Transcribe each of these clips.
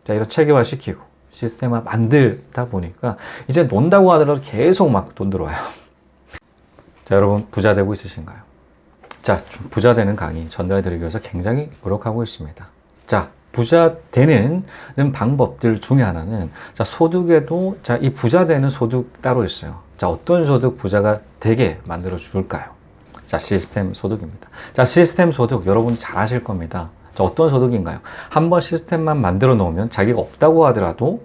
자, 이런 체계화시키고 시스템화 만들다 보니까 이제 논다고 하더라도 계속 막 돈 들어와요. 자, 여러분 부자 되고 있으신가요? 자, 좀 부자 되는 강의 전달해드리기 위해서 굉장히 노력하고 있습니다. 자, 부자 되는 방법들 중에 하나는, 자, 소득에도, 자, 이 부자 되는 소득 따로 있어요. 자, 어떤 소득 부자가 되게 만들어 줄까요? 자, 시스템 소득입니다. 자, 시스템 소득 여러분 잘 아실 겁니다. 자, 어떤 소득인가요? 한번 시스템만 만들어 놓으면 자기가 없다고 하더라도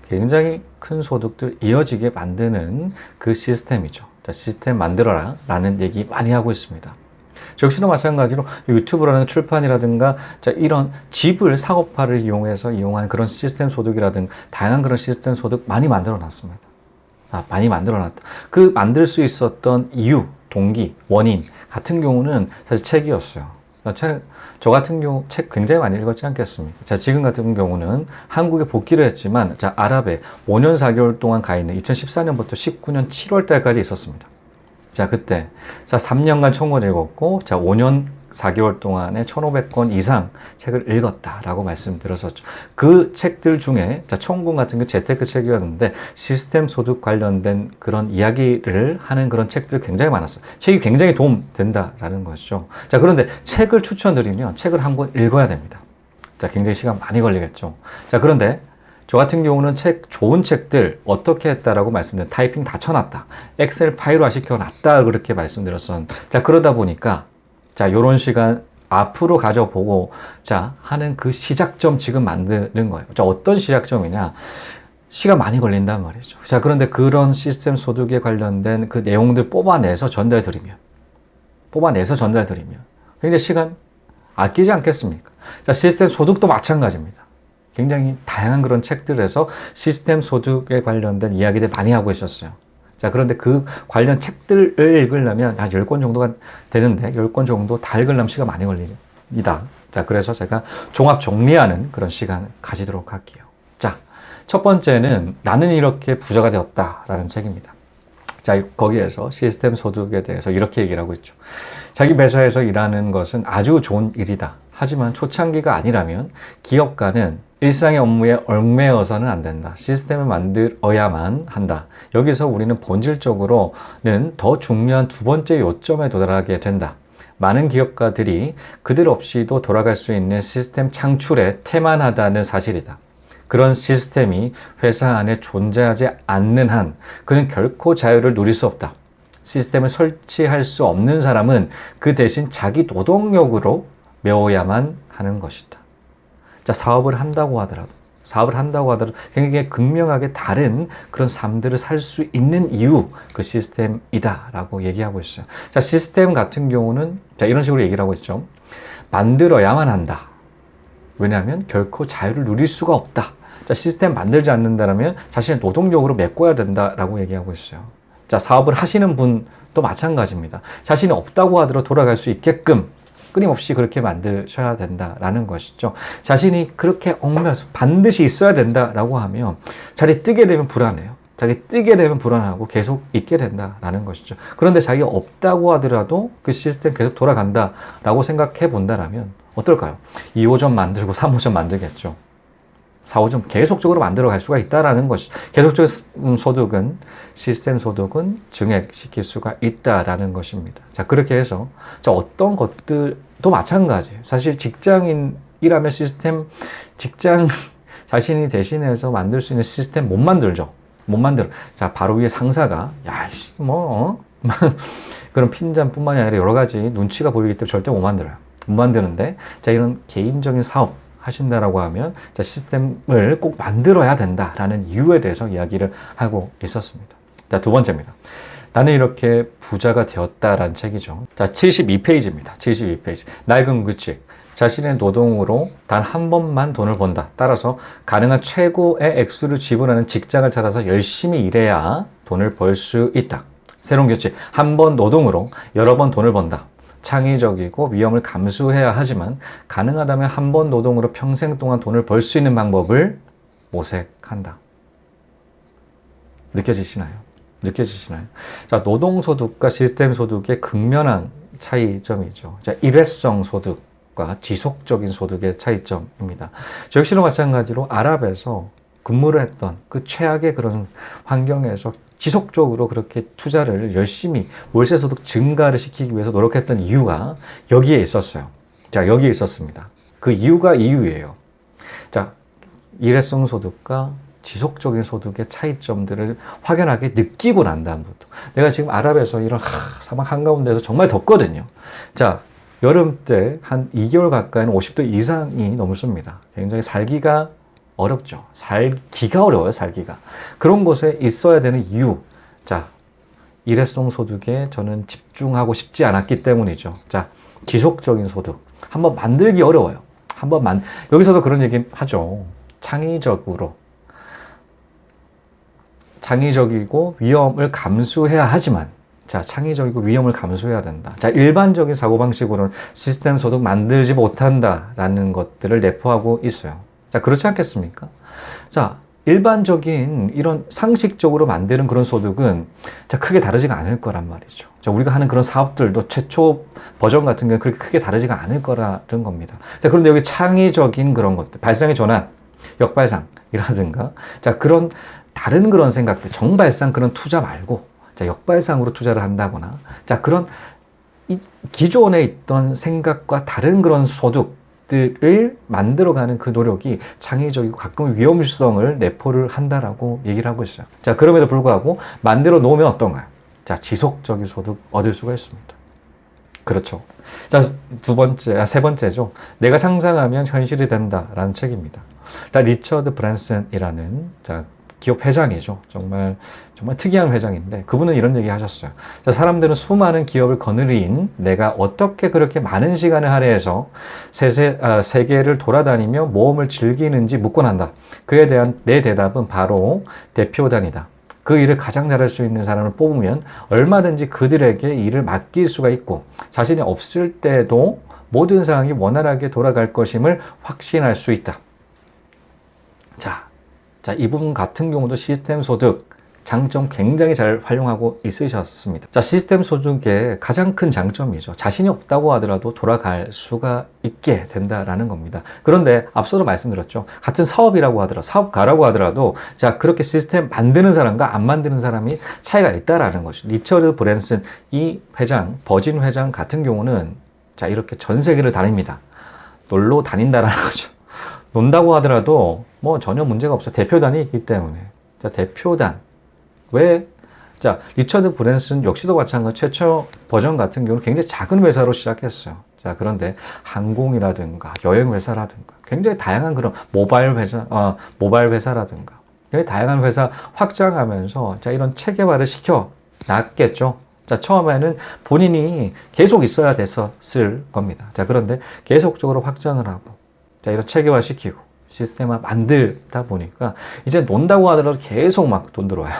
굉장히 큰 소득들 이어지게 만드는 그 시스템이죠. 자, 시스템 만들어라 라는 얘기 많이 하고 있습니다. 역시나 마찬가지로 유튜브라는 출판이라든가, 자, 이런 집을 사업화를 이용한 그런 시스템 소득이라든가 다양한 그런 시스템 소득 많이 만들어 놨습니다. 자, 많이 만들어 놨다. 그 만들 수 있었던 이유, 동기, 원인 같은 경우는 사실 책이었어요. 저 같은 경우 책 굉장히 많이 읽었지 않겠습니까? 자, 지금 같은 경우는 한국에 복귀를 했지만, 자, 아랍에 5년 4개월 동안 가 있는 2014년부터 19년 7월 달까지 있었습니다. 자, 그때, 자, 3년간 천권을 읽었고, 자, 5년 4개월 동안에 1,500권 이상 책을 읽었다라고 말씀드렸었죠. 그 책들 중에, 자, 천권 같은 게 재테크 책이었는데, 시스템 소득 관련된 그런 이야기를 하는 그런 책들 굉장히 많았어요. 책이 굉장히 도움된다라는 것이죠. 자, 그런데 책을 추천드리면 책을 한 권 읽어야 됩니다. 자, 굉장히 시간 많이 걸리겠죠. 자, 그런데 저 같은 경우는 좋은 책들 어떻게 했다라고 말씀드렸는데, 타이핑 다 쳐놨다, 엑셀 파일화 시켜놨다, 그렇게 말씀드렸었는데, 자, 그러다 보니까, 자, 요런 시간 앞으로 가져보고, 자, 하는 그 시작점 지금 만드는 거예요. 자, 어떤 시작점이냐? 시간 많이 걸린단 말이죠. 자, 그런데 그런 시스템 소득에 관련된 그 내용들 뽑아내서 전달드리면 굉장히 시간 아끼지 않겠습니까? 자, 시스템 소득도 마찬가지입니다. 굉장히 다양한 그런 책들에서 시스템 소득에 관련된 이야기들 많이 하고 있었어요. 자, 그런데 그 관련 책들을 읽으려면 한 10권 정도가 되는데, 10권 정도 다 읽으려면 시간 많이 걸립니다. 자, 그래서 제가 종합 정리하는 그런 시간을 가지도록 할게요. 자, 첫 번째는 나는 이렇게 부자가 되었다라는 책입니다. 자, 거기에서 시스템 소득에 대해서 이렇게 얘기를 하고 있죠. 자기 회사에서 일하는 것은 아주 좋은 일이다. 하지만 초창기가 아니라면 기업가는 일상의 업무에 얽매여서는 안 된다. 시스템을 만들어야만 한다. 여기서 우리는 본질적으로는 더 중요한 두 번째 요점에 도달하게 된다. 많은 기업가들이 그들 없이도 돌아갈 수 있는 시스템 창출에 태만하다는 사실이다. 그런 시스템이 회사 안에 존재하지 않는 한 그는 결코 자유를 누릴 수 없다. 시스템을 설치할 수 없는 사람은 그 대신 자기 노동력으로 메워야만 하는 것이다. 자, 사업을 한다고 하더라도 굉장히 극명하게 다른 그런 삶들을 살 수 있는 이유, 그 시스템이다 라고 얘기하고 있어요. 자, 시스템 같은 경우는, 자, 이런 식으로 얘기를 하고 있죠. 만들어야만 한다. 왜냐하면 결코 자유를 누릴 수가 없다. 자, 시스템 만들지 않는다면 자신의 노동력으로 메꿔야 된다라고 얘기하고 있어요. 자, 사업을 하시는 분도 마찬가지입니다. 자신이 없다고 하더라도 돌아갈 수 있게끔 끊임없이 그렇게 만드셔야 된다라는 것이죠. 자신이 그렇게 얽매여서 반드시 있어야 된다라고 하면 자기 뜨게 되면 불안해요. 자기 뜨게 되면 불안하고 계속 있게 된다라는 것이죠. 그런데 자기가 없다고 하더라도 그 시스템 계속 돌아간다라고 생각해 본다라면 어떨까요? 2호점 만들고 3호점 만들겠죠. 4호점 계속적으로 만들어 갈 수가 있다라는 것이, 계속적인 소득은, 시스템 소득은 증액시킬 수가 있다라는 것입니다. 자, 그렇게 해서, 자, 어떤 것들도 마찬가지예요. 사실 직장인이라면 직장 자신이 대신해서 만들 수 있는 시스템 못 만들죠. 못 만들어. 자, 바로 위에 상사가, 야, 그런 핀잔뿐만이 아니라 여러 가지 눈치가 보이기 때문에 절대 못 만들어요. 못 만드는데, 자, 이런 개인적인 사업 하신다라고 하면, 자, 시스템을 꼭 만들어야 된다라는 이유에 대해서 이야기를 하고 있었습니다. 자, 두 번째입니다. 나는 이렇게 부자가 되었다라는 책이죠. 자, 72페이지입니다. 72페이지. 낡은 규칙. 자신의 노동으로 단 한 번만 돈을 번다. 따라서 가능한 최고의 액수를 지불하는 직장을 찾아서 열심히 일해야 돈을 벌 수 있다. 새로운 규칙. 한 번 노동으로 여러 번 돈을 번다. 창의적이고 위험을 감수해야 하지만 가능하다면 한 번 노동으로 평생 동안 돈을 벌 수 있는 방법을 모색한다. 느껴지시나요? 자, 노동소득과 시스템 소득의 극명한 차이점이죠. 자, 일회성 소득. 소득과 지속적인 소득의 차이점입니다. 저 역시도 마찬가지로 아랍에서 근무를 했던 그 최악의 그런 환경에서 지속적으로 그렇게 투자를 열심히 월세 소득 증가를 시키기 위해서 노력했던 이유가 여기에 있었어요. 자, 여기에 있었습니다. 그 이유가 이유예요. 자, 일회성 소득과 지속적인 소득의 차이점들을 확연하게 느끼고 난 다음부터 내가 지금 아랍에서 이런 사막 한가운데서 정말 덥거든요. 자, 여름 때 한 2개월 가까이는 50도 이상이 넘습니다. 굉장히 살기가 어렵죠. 살기가 어려워요, 살기가. 그런 곳에 있어야 되는 이유. 자, 일회성 소득에 저는 집중하고 싶지 않았기 때문이죠. 자, 지속적인 소득. 한번 만들기 어려워요. 여기서도 그런 얘기 하죠. 창의적이고 위험을 감수해야 하지만, 자, 창의적이고 위험을 감수해야 된다. 자, 일반적인 사고방식으로는 시스템 소득 만들지 못한다라는 것들을 내포하고 있어요. 자, 그렇지 않겠습니까? 자, 일반적인 이런 상식적으로 만드는 그런 소득은 자, 크게 다르지가 않을 거란 말이죠. 자, 우리가 하는 그런 사업들도 최초 버전 같은 경우는 그렇게 크게 다르지가 않을 거라는 겁니다. 자, 그런데 여기 창의적인 그런 것들, 발상의 전환, 역발상이라든가, 자, 그런 다른 그런 생각들, 정발상 그런 투자 말고, 자, 역발상으로 투자를 한다거나, 자, 그런 기존에 있던 생각과 다른 그런 소득들을 만들어가는 그 노력이 창의적이고 가끔 위험성을 내포를 한다라고 얘기를 하고 있어요. 자, 그럼에도 불구하고 만들어 놓으면 어떤가요? 자, 지속적인 소득 얻을 수가 있습니다. 그렇죠. 자, 세 번째죠. 내가 상상하면 현실이 된다라는 책입니다. 리처드 브랜슨이라는, 자, 기업 회장이죠. 정말 특이한 회장인데 그분은 이런 얘기 하셨어요. 자, 사람들은 수많은 기업을 거느린 내가 어떻게 그렇게 많은 시간을 할애해서 세계를 돌아다니며 모험을 즐기는지 묻곤 한다. 그에 대한 내 대답은 바로 대표단이다. 그 일을 가장 잘할 수 있는 사람을 뽑으면 얼마든지 그들에게 일을 맡길 수가 있고 자신이 없을 때도 모든 상황이 원활하게 돌아갈 것임을 확신할 수 있다. 자, 이분 같은 경우도 시스템 소득 장점 굉장히 잘 활용하고 있으셨습니다. 자, 시스템 소득의 가장 큰 장점이죠. 자신이 없다고 하더라도 돌아갈 수가 있게 된다라는 겁니다. 그런데 앞서도 말씀드렸죠. 같은 사업이라고 하더라도, 사업가라고 하더라도, 자, 그렇게 시스템 만드는 사람과 안 만드는 사람이 차이가 있다라는 것이죠. 리처드 브랜슨, 이 회장, 버진 회장 같은 경우는, 자, 이렇게 전 세계를 다닙니다. 놀러 다닌다라는 거죠. 논다고 하더라도 뭐 전혀 문제가 없어요. 대표단이 있기 때문에. 자, 대표단. 왜? 자, 리처드 브랜슨 역시도 마찬가지 최초 버전 같은 경우는 굉장히 작은 회사로 시작했어요. 자, 그런데 항공이라든가 여행 회사라든가 굉장히 다양한 그런 모바일 회사라든가 굉장히 다양한 회사 확장하면서 자, 이런 체계화를 시켜 놨겠죠. 자, 처음에는 본인이 계속 있어야 됐었을 겁니다. 자, 그런데 계속적으로 확장을 하고 자, 이런 체계화 시키고 시스템화 만들다 보니까 이제 논다고 하더라도 계속 막 돈 들어와요.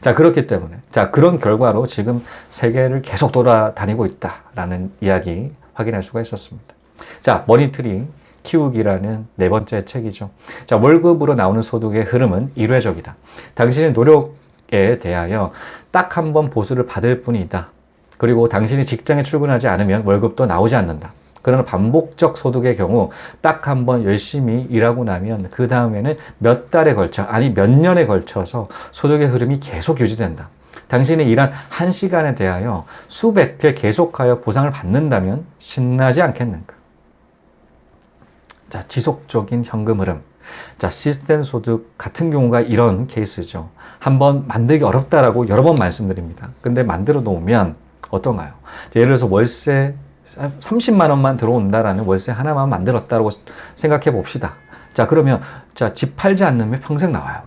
자, 그렇기 때문에 자, 그런 결과로 지금 세계를 계속 돌아다니고 있다라는 이야기 확인할 수가 있었습니다. 자, 머니트리 키우기라는 네 번째 책이죠. 자, 월급으로 나오는 소득의 흐름은 일회적이다. 당신의 노력에 대하여 딱 한 번 보수를 받을 뿐이다. 그리고 당신이 직장에 출근하지 않으면 월급도 나오지 않는다. 그러나 반복적 소득의 경우 딱 한 번 열심히 일하고 나면 그 다음에는 몇 달에 걸쳐, 아니 몇 년에 걸쳐서 소득의 흐름이 계속 유지된다. 당신이 일한 한 시간에 대하여 수백 회 계속하여 보상을 받는다면 신나지 않겠는가? 자, 지속적인 현금 흐름. 자, 시스템 소득 같은 경우가 이런 케이스죠. 한번 만들기 어렵다라고 여러 번 말씀드립니다. 근데 만들어 놓으면 어떤가요? 예를 들어서 월세 30만 원만 들어온다라는 월세 하나만 만들었다고 생각해 봅시다. 자, 그러면 자, 집 팔지 않으면 평생 나와요.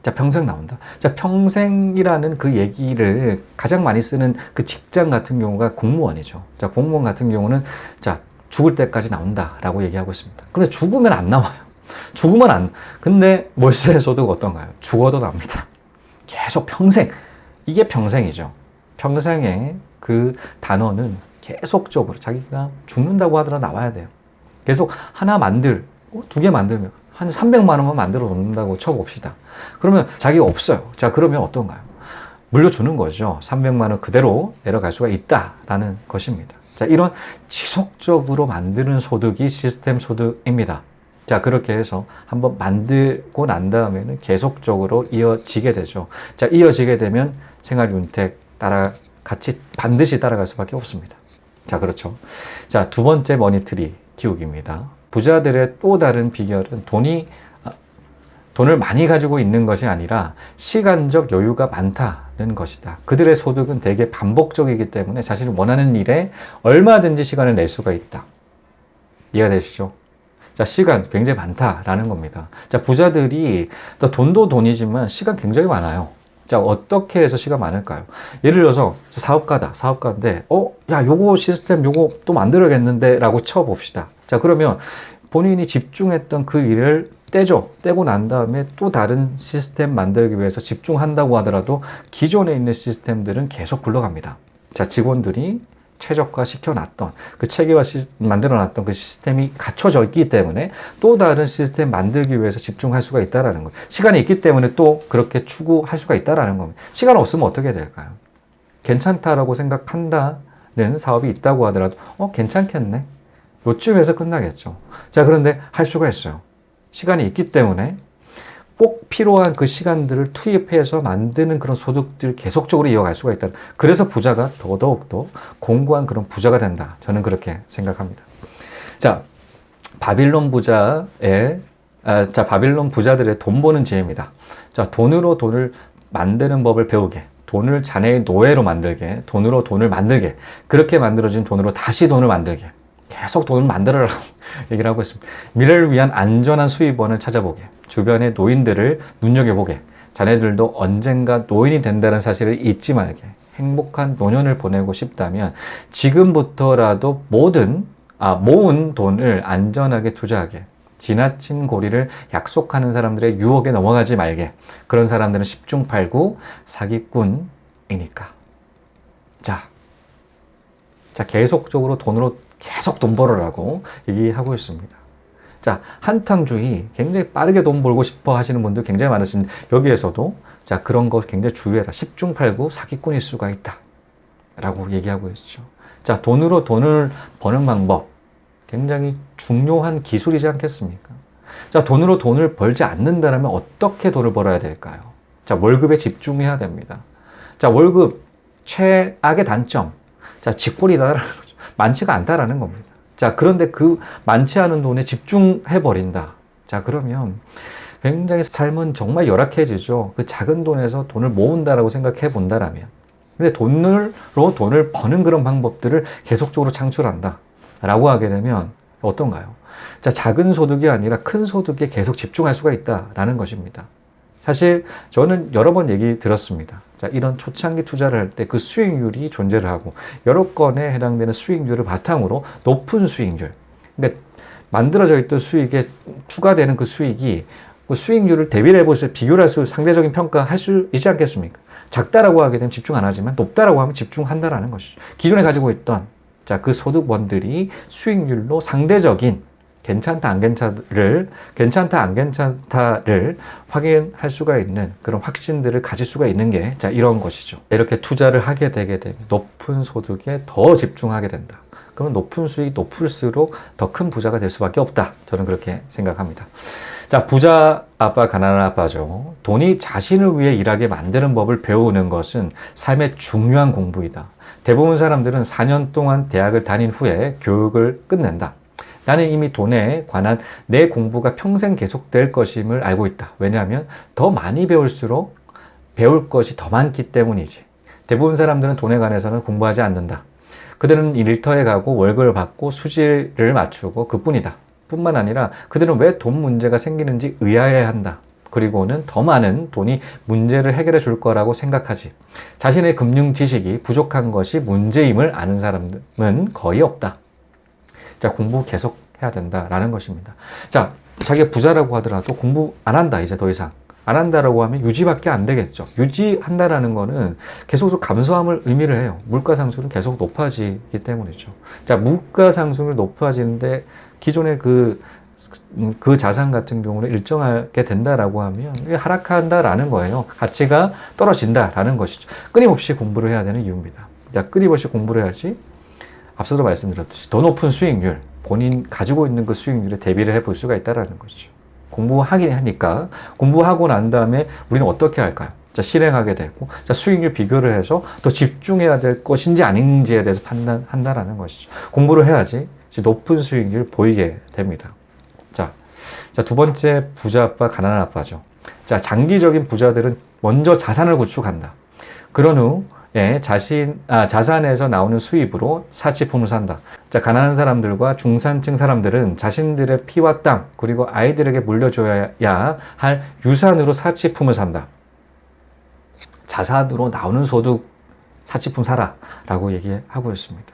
자, 평생 나온다. 자, 평생이라는 그 얘기를 가장 많이 쓰는 그 직장 같은 경우가 공무원이죠. 자, 공무원 같은 경우는 자, 죽을 때까지 나온다라고 얘기하고 있습니다. 근데 죽으면 안 나와요. 근데 월세 소득 어떤가요? 죽어도 나옵니다. 계속 평생. 이게 평생이죠. 평생의 그 단어는 계속적으로 자기가 죽는다고 하더라도 나와야 돼요. 계속 하나 두 개 만들면 한 300만 원만 만들어 놓는다고 쳐봅시다. 그러면 자기가 없어요. 자, 그러면 어떤가요? 물려주는 거죠. 300만 원 그대로 내려갈 수가 있다라는 것입니다. 자, 이런 지속적으로 만드는 소득이 시스템 소득입니다. 자, 그렇게 해서 한번 만들고 난 다음에는 계속적으로 이어지게 되죠. 자, 이어지게 되면 생활윤택 같이 반드시 따라갈 수밖에 없습니다. 자, 그렇죠. 자, 두 번째 머니트리 키우기입니다. 부자들의 또 다른 비결은 돈을 많이 가지고 있는 것이 아니라 시간적 여유가 많다는 것이다. 그들의 소득은 대개 반복적이기 때문에 자신이 원하는 일에 얼마든지 시간을 낼 수가 있다. 이해가 되시죠? 자, 시간 굉장히 많다라는 겁니다. 자, 부자들이 또 돈도 돈이지만 시간 굉장히 많아요. 자, 어떻게 해서 시간 많을까요? 예를 들어서 사업가인데, 야, 요거 시스템 요거 또 만들어야겠는데 라고 쳐봅시다. 자, 그러면 본인이 집중했던 그 일을 떼고 난 다음에 또 다른 시스템 만들기 위해서 집중한다고 하더라도 기존에 있는 시스템들은 계속 굴러갑니다. 자, 직원들이 최적화 시켜놨던 그 체계화 만들어놨던 그 시스템이 갖춰져 있기 때문에 또 다른 시스템 만들기 위해서 집중할 수가 있다라는 거예요. 시간이 있기 때문에 또 그렇게 추구할 수가 있다라는 겁니다. 시간 없으면 어떻게 될까요? 괜찮다라고 생각한다는 사업이 있다고 하더라도 괜찮겠네. 요쯤에서 끝나겠죠. 자, 그런데 할 수가 있어요. 시간이 있기 때문에 꼭 필요한 그 시간들을 투입해서 만드는 그런 소득들 계속적으로 이어갈 수가 있다. 그래서 부자가 더더욱더 공고한 그런 부자가 된다. 저는 그렇게 생각합니다. 자, 바빌론 부자들의 돈 버는 지혜입니다. 자, 돈으로 돈을 만드는 법을 배우게. 돈을 자네의 노예로 만들게. 돈으로 돈을 만들게. 그렇게 만들어진 돈으로 다시 돈을 만들게. 계속 돈을 만들어라고 얘기를 하고 있습니다. 미래를 위한 안전한 수입원을 찾아보게. 주변의 노인들을 눈여겨보게. 자네들도 언젠가 노인이 된다는 사실을 잊지 말게. 행복한 노년을 보내고 싶다면 지금부터라도 모은 돈을 안전하게 투자하게. 지나친 고리를 약속하는 사람들의 유혹에 넘어가지 말게. 그런 사람들은 10중 8구 사기꾼이니까. 자, 계속적으로 계속 돈 벌으라고 얘기하고 있습니다. 자, 한탕주의, 굉장히 빠르게 돈 벌고 싶어 하시는 분들 굉장히 많으신 여기에서도 자, 그런 거 굉장히 주의해라. 10중 8구 사기꾼일 수가 있다. 라고 얘기하고 있죠. 자, 돈으로 돈을 버는 방법. 굉장히 중요한 기술이지 않겠습니까? 자, 돈으로 돈을 벌지 않는다면 어떻게 돈을 벌어야 될까요? 자, 월급에 집중해야 됩니다. 자, 월급 최악의 단점. 자, 직불이다라는 거죠. 많지가 않다라는 겁니다. 자, 그런데 그 많지 않은 돈에 집중해버린다. 자, 그러면 굉장히 삶은 정말 열악해지죠. 그 작은 돈에서 돈을 모은다라고 생각해 본다라면. 근데 돈을 버는 그런 방법들을 계속적으로 창출한다. 라고 하게 되면 어떤가요? 자, 작은 소득이 아니라 큰 소득에 계속 집중할 수가 있다라는 것입니다. 사실 저는 여러 번 얘기 들었습니다. 자, 이런 초창기 투자를 할 때 그 수익률이 존재를 하고 여러 건에 해당되는 수익률을 바탕으로 높은 수익률, 그러니까 만들어져 있던 수익에 추가되는 그 수익이 그 수익률을 대비를 해보실 비교를 할 수 상대적인 평가할 수 있지 않겠습니까? 작다라고 하게 되면 집중 안 하지만 높다라고 하면 집중한다라는 것이죠. 기존에 가지고 있던 자, 그 소득원들이 수익률로 상대적인 괜찮다 안 괜찮다를 확인할 수가 있는 그런 확신들을 가질 수가 있는 게 자, 이런 것이죠. 이렇게 투자를 하게 되게 되면 높은 소득에 더 집중하게 된다. 그러면 높은 수익이 높을수록 더 큰 부자가 될 수밖에 없다. 저는 그렇게 생각합니다. 자, 부자 아빠, 가난한 아빠죠. 돈이 자신을 위해 일하게 만드는 법을 배우는 것은 삶의 중요한 공부이다. 대부분 사람들은 4년 동안 대학을 다닌 후에 교육을 끝낸다. 나는 이미 돈에 관한 내 공부가 평생 계속될 것임을 알고 있다. 왜냐하면 더 많이 배울수록 배울 것이 더 많기 때문이지. 대부분 사람들은 돈에 관해서는 공부하지 않는다. 그들은 일터에 가고 월급을 받고 수지를 맞추고 그뿐이다. 뿐만 아니라 그들은 왜 돈 문제가 생기는지 의아해한다. 그리고는 더 많은 돈이 문제를 해결해 줄 거라고 생각하지. 자신의 금융 지식이 부족한 것이 문제임을 아는 사람은 거의 없다. 자, 공부 계속 해야 된다라는 것입니다. 자, 자기가 부자라고 하더라도 공부 안 한다, 이제 더 이상. 안 한다라고 하면 유지밖에 안 되겠죠. 유지한다라는 거는 계속 감소함을 의미를 해요. 물가 상승은 계속 높아지기 때문이죠. 자, 물가 상승을 높아지는데 기존의 그 자산 같은 경우는 일정하게 된다라고 하면 하락한다라는 거예요. 가치가 떨어진다라는 것이죠. 끊임없이 공부를 해야 되는 이유입니다. 자, 끊임없이 공부를 해야지 앞서도 말씀드렸듯이 더 높은 수익률, 본인 가지고 있는 그 수익률에 대비를 해볼 수가 있다는 거죠. 공부하긴 하니까 공부하고 난 다음에 우리는 어떻게 할까요? 자, 실행하게 되고, 자, 수익률 비교를 해서 더 집중해야 될 것인지 아닌지에 대해서 판단한다라는 것이죠. 공부를 해야지 높은 수익률 보이게 됩니다. 자, 두 번째 부자 아빠, 가난한 아빠죠. 자, 장기적인 부자들은 먼저 자산을 구축한다. 그런 후 자산에서 나오는 수입으로 사치품을 산다. 자, 가난한 사람들과 중산층 사람들은 자신들의 피와 땀, 그리고 아이들에게 물려줘야 할 유산으로 사치품을 산다. 자산으로 나오는 소득, 사치품 사라 라고 얘기하고 있습니다.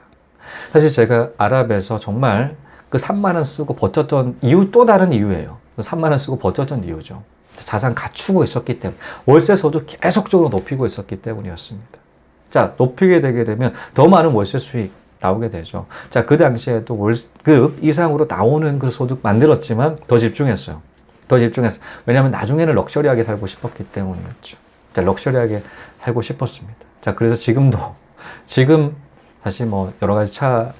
사실 제가 아랍에서 정말 그 3만 원 쓰고 버텼던 이유, 또 다른 이유예요. 3만 원 쓰고 버텼던 이유죠. 자산 갖추고 있었기 때문에, 월세소득 계속적으로 높이고 있었기 때문이었습니다. 자, 높이게 되게 되면 더 많은 월세 수익 나오게 되죠. 자, 그 당시에도 월급 이상으로 나오는 그 소득 만들었지만 더 집중했어요. 왜냐하면 나중에는 럭셔리하게 살고 싶었기 때문이었죠. 자, 럭셔리하게 살고 싶었습니다. 자, 그래서 지금 사실 뭐 여러 가지 차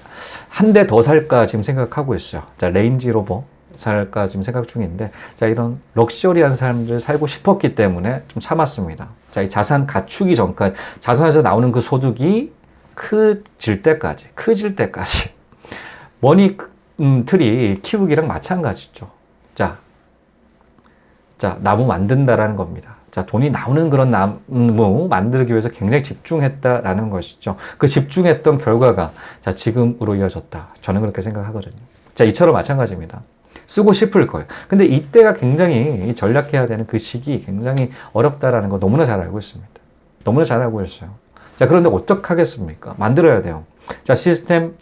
한 대 더 살까 지금 생각하고 있어요. 자, 레인지로버 살까 지금 생각 중인데, 자, 이런 럭셔리한 삶을 살고 싶었기 때문에 좀 참았습니다. 자, 이 자산 갖추기 전까지, 자산에서 나오는 그 소득이 커질 때까지 머니 트리 키우기랑 마찬가지죠. 자, 나무 만든다라는 겁니다. 자, 돈이 나오는 그런 나무 만들기 위해서 굉장히 집중했다라는 것이죠. 그 집중했던 결과가 자, 지금으로 이어졌다. 저는 그렇게 생각하거든요. 자, 이처럼 마찬가지입니다. 쓰고 싶을 거예요. 근데 이때가 굉장히 전략해야 되는 그 시기 굉장히 어렵다라는 거 너무나 잘 알고 있습니다. 너무나 잘 알고 있어요. 자, 그런데 어떻게 하겠습니까? 만들어야 돼요. 자,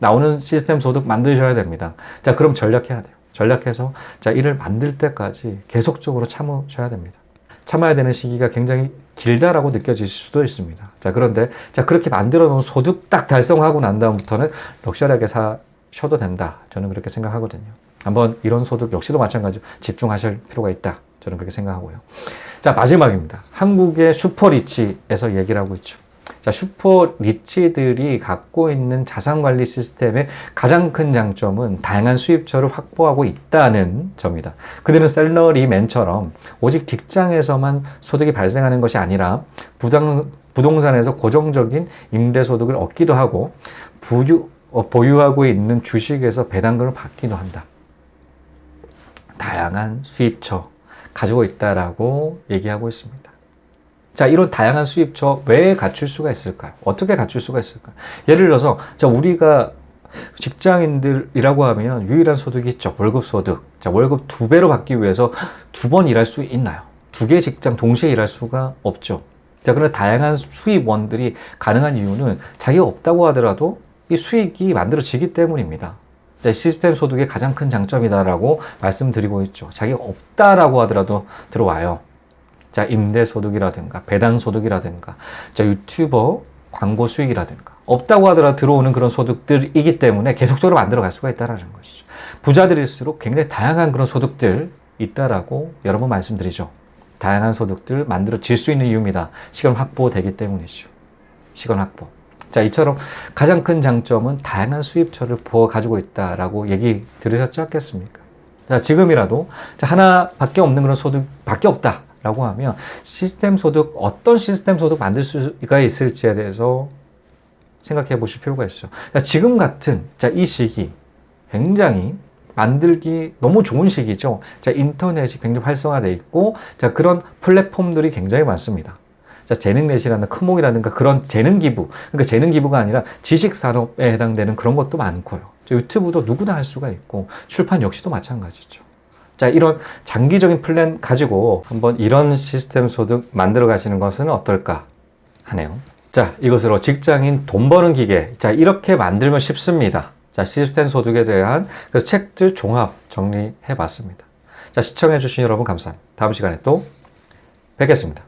나오는 시스템 소득 만드셔야 됩니다. 자, 그럼 전략해야 돼요. 전략해서 자, 이를 만들 때까지 계속적으로 참으셔야 됩니다. 참아야 되는 시기가 굉장히 길다라고 느껴질 수도 있습니다. 자, 그런데 자, 그렇게 만들어 놓은 소득 딱 달성하고 난 다음부터는 럭셔리하게 사셔도 된다. 저는 그렇게 생각하거든요. 한번 이런 소득 역시도 마찬가지로 집중하실 필요가 있다. 저는 그렇게 생각하고요. 자, 마지막입니다. 한국의 슈퍼리치에서 얘기를 하고 있죠. 자, 슈퍼리치들이 갖고 있는 자산관리 시스템의 가장 큰 장점은 다양한 수입처를 확보하고 있다는 점이다. 그들은 셀러리맨처럼 오직 직장에서만 소득이 발생하는 것이 아니라 부동산에서 고정적인 임대소득을 얻기도 하고 보유하고 있는 주식에서 배당금을 받기도 한다. 다양한 수입처 가지고 있다라고 얘기하고 있습니다. 자, 이런 다양한 수입처 왜 갖출 수가 있을까요? 어떻게 갖출 수가 있을까요? 예를 들어서 자, 우리가 직장인들이라고 하면 유일한 소득이 있죠. 월급 소득. 자, 월급 2배로 받기 위해서 2번 일할 수 있나요? 2개의 직장 동시에 일할 수가 없죠. 자, 그런 다양한 수입원들이 가능한 이유는 자기가 없다고 하더라도 이 수익이 만들어지기 때문입니다. 자, 시스템 소득의 가장 큰 장점이다라고 말씀드리고 있죠. 자기가 없다라고 하더라도 들어와요. 자, 임대소득이라든가 배당소득이라든가 자, 유튜버 광고 수익이라든가 없다고 하더라도 들어오는 그런 소득들이기 때문에 계속적으로 만들어갈 수가 있다는 것이죠. 부자들일수록 굉장히 다양한 그런 소득들 있다라고 여러 번 말씀드리죠. 다양한 소득들 만들어질 수 있는 이유입니다. 시간 확보되기 때문이죠. 시간 확보. 자, 이처럼 가장 큰 장점은 다양한 수입처를 가지고 있다라고 얘기 들으셨지 않겠습니까? 자, 지금이라도 자, 하나밖에 없는 그런 소득밖에 없다. 라고 하면 시스템 소득, 어떤 시스템 소득 만들 수가 있을지에 대해서 생각해 보실 필요가 있어요. 지금 같은 이 시기 굉장히 만들기 너무 좋은 시기죠. 자, 인터넷이 굉장히 활성화되어 있고 자, 그런 플랫폼들이 굉장히 많습니다. 자, 재능넷이라는 크몽이라든가 그런 재능 기부, 그러니까 재능 기부가 아니라 지식 산업에 해당되는 그런 것도 많고요. 유튜브도 누구나 할 수가 있고 출판 역시도 마찬가지죠. 자, 이런 장기적인 플랜 가지고 한번 이런 시스템 소득 만들어 가시는 것은 어떨까 하네요. 자, 이것으로 직장인 돈 버는 기계. 자, 이렇게 만들면 쉽습니다. 자, 시스템 소득에 대한 그 책들 종합 정리해 봤습니다. 자, 시청해 주신 여러분 감사합니다. 다음 시간에 또 뵙겠습니다.